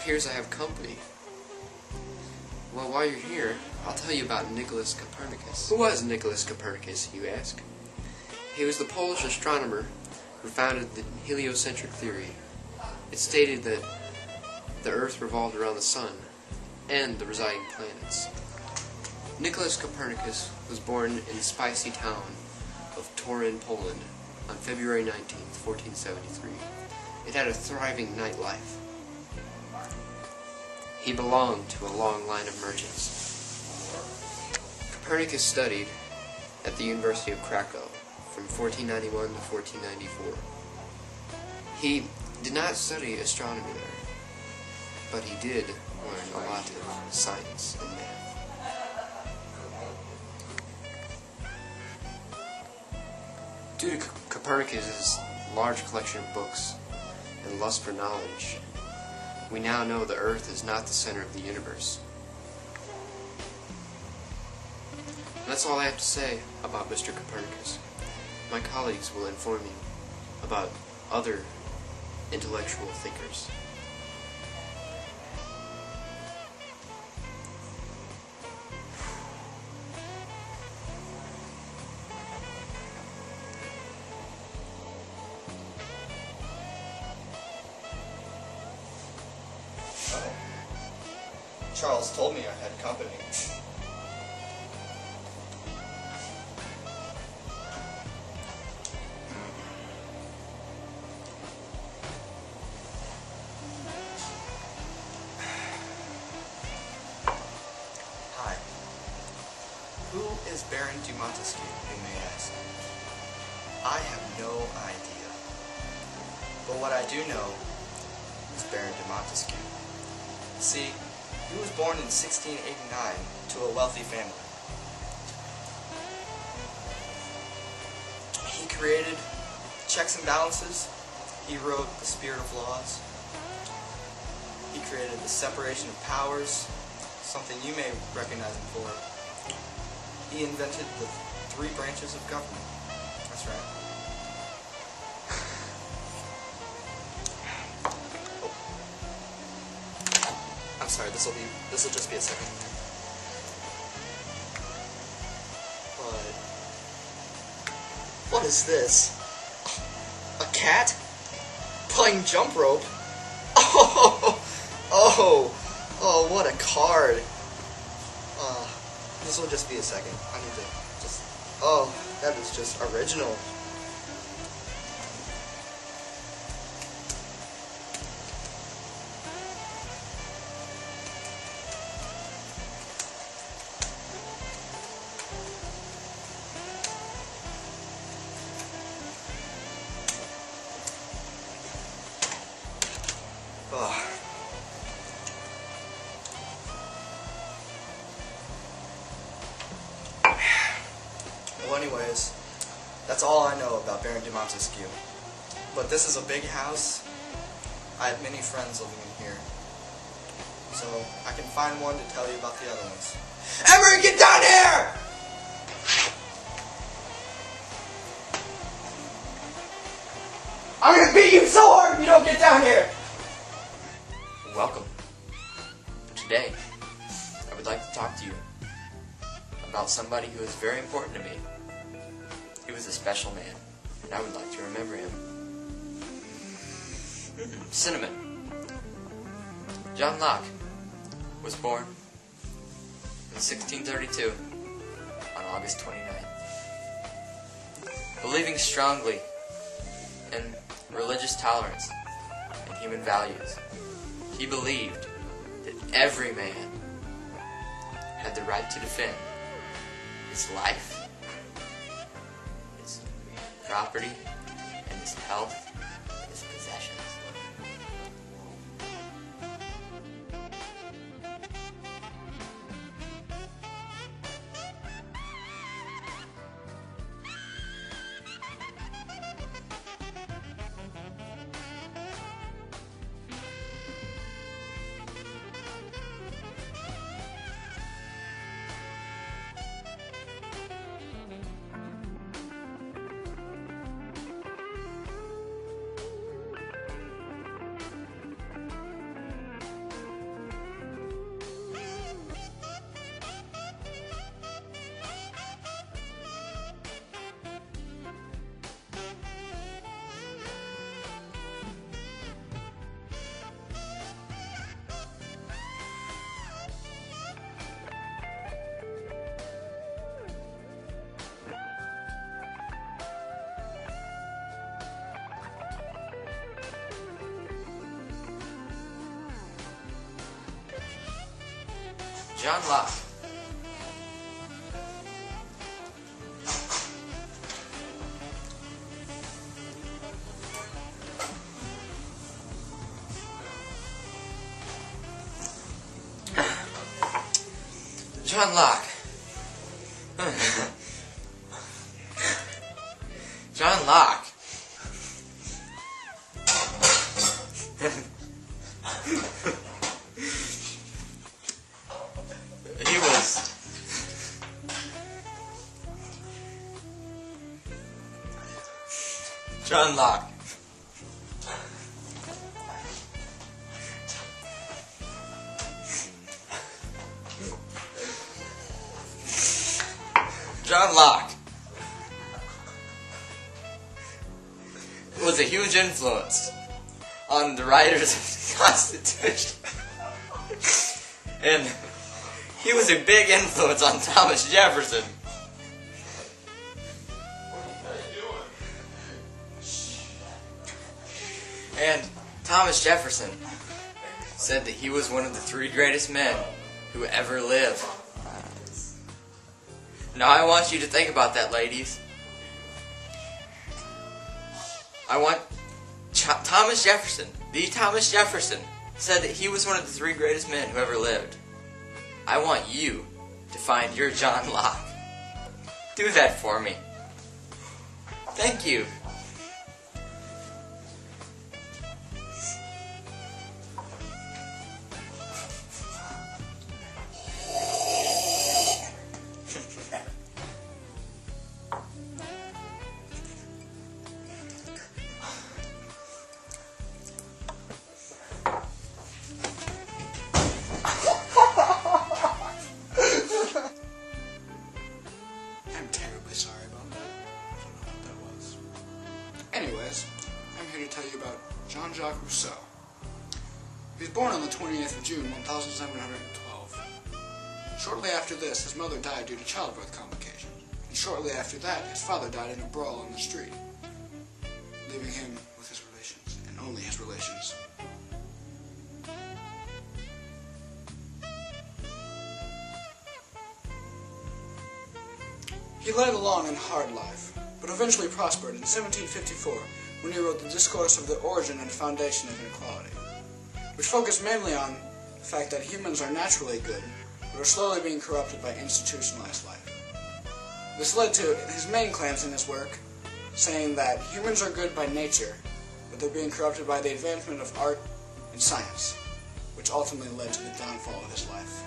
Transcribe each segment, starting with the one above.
appears I have company. Well, while you're here, I'll tell you about Nicholas Copernicus. Who was Nicholas Copernicus, you ask? He was the Polish astronomer who founded the heliocentric theory. It stated that the Earth revolved around the Sun and the residing planets. Nicholas Copernicus was born in the spicy town of Torun, Poland on February 19th, 1473. It had a thriving nightlife. He belonged to a long line of merchants. Copernicus studied at the University of Krakow from 1491 to 1494. He did not study astronomy there, but he did learn a lot of science and math. Due to Copernicus' large collection of books and lust for knowledge, we now know the Earth is not the center of the universe. And that's all I have to say about Mr. Copernicus. My colleagues will inform you about other intellectual thinkers. Oh. Charles told me I had company. Hi. Who is Baron de Montesquieu, you may ask? I have no idea. But what I do know is Baron de Montesquieu. See, he was born in 1689 to a wealthy family. He created checks and balances. He wrote the Spirit of Laws. He created the separation of powers, something you may recognize him for. He invented the 3 branches of government. That's right. I'm sorry, this will just be a second. What is this? A cat? Playing jump rope? Oh, what a card. This will just be a second. I need to just, that is just original. Well, anyways, that's all I know about Baron de Montesquieu. But this is a big house. I have many friends living in here. So I can find one to tell you about the other ones. Emery, get down here! I'm gonna beat you so hard if you don't get down here! Welcome. Today, I would like to talk to you about somebody who is very important to me. He was a special man, and I would like to remember him. Cinnamon. John Locke was born in 1632 on August 29th. Believing strongly in religious tolerance and human values, he believed that every man had the right to defend his life, his property, and his health, and his possessions. John Locke. John Locke. John Locke. He was John Locke. John Locke was a huge influence on the writers of the Constitution. And he was a big influence on Thomas Jefferson. And Thomas Jefferson said that he was one of the 3 greatest men who ever lived. Now I want you to think about that, ladies. I want Thomas Jefferson, the Thomas Jefferson, said that he was one of the 3 greatest men who ever lived. I want you to find your John Locke. Do that for me. Thank you. Anyways, I'm here to tell you about Jean-Jacques Rousseau. He was born on the 28th of June, 1712. Shortly after this, his mother died due to childbirth complications, and shortly after that, his father died in a brawl on the street, leaving him with his relations, and only his relations. He led a long and hard life, but eventually prospered in 1754 when he wrote the Discourse of the Origin and Foundation of Inequality, which focused mainly on the fact that humans are naturally good, but are slowly being corrupted by institutionalized life. This led to his main claims in his work, saying that humans are good by nature, but they're being corrupted by the advancement of art and science, which ultimately led to the downfall of his life.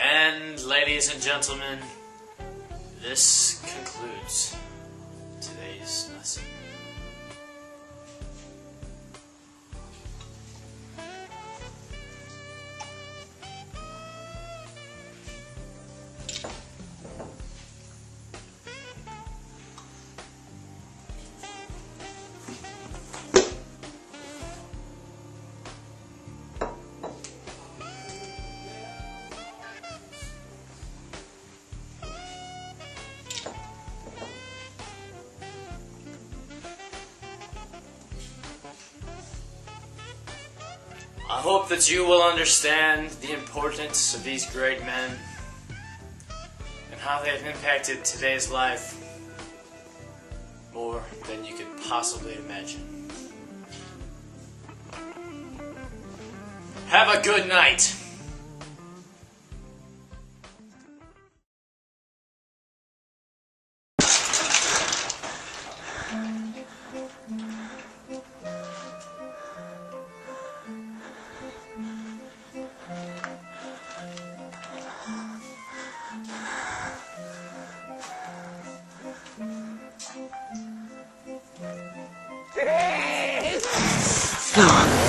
And, ladies and gentlemen, this concludes today's lesson. I hope that you will understand the importance of these great men and how they have impacted today's life more than you could possibly imagine. Have a good night. No.